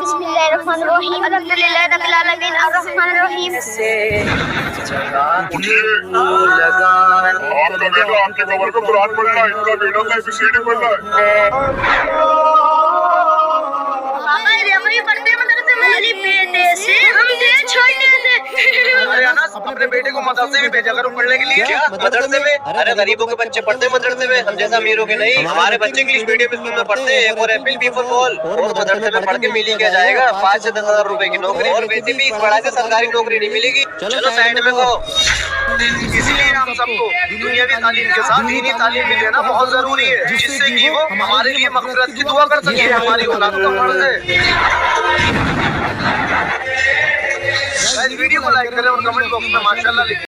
बिस्मिल्लाहिर्रहमानिर्रहीम अल्हम्दुलिल्लाहि रब्बिल आलमीन अर्रहमानिर्रहीम। आपका बेटा आपके कमर पे कुरान पढ़ रहा है, इनका बेटा तो एबीसीडी पढ़ रहा है। पापा ये हमारी पढ़ते मदरसे में मेरी बेटे से हम थे छोटे थे। अरे अनस, अपने बेटे को मदरसे में भेजा करो पढ़ने के लिए। क्या मदरसे में? अरे गरीबों के बच्चे पढ़ते हैं मदरसे में, हम जैसा अमीरों के नहीं। हमारे बच्चे इंग्लिश मीडियम स्कूल में पढ़ते हैं। और एप्पल बी फॉर बॉल। और मदरसे में पढ़ के मिल ही क्या जाएगा, 5 से 10 हजार रुपए की नौकरी। और वैसे भी इस पढ़ाई से सरकारी नौकरी नहीं मिलेगी। चलो साइड में गो। इसीलिए हम सबको दुनियावी तालीम के साथ दीनी तालीम भी देना बहुत जरूरी है, जिससे कि वो हमारे लिए मग़फ़िरत की दुआ कर सके। हमारी औलाद का फर्ज है। वीडियो को लाइक करें और कमेंट बॉक्स में माशाअल्लाह लिखें।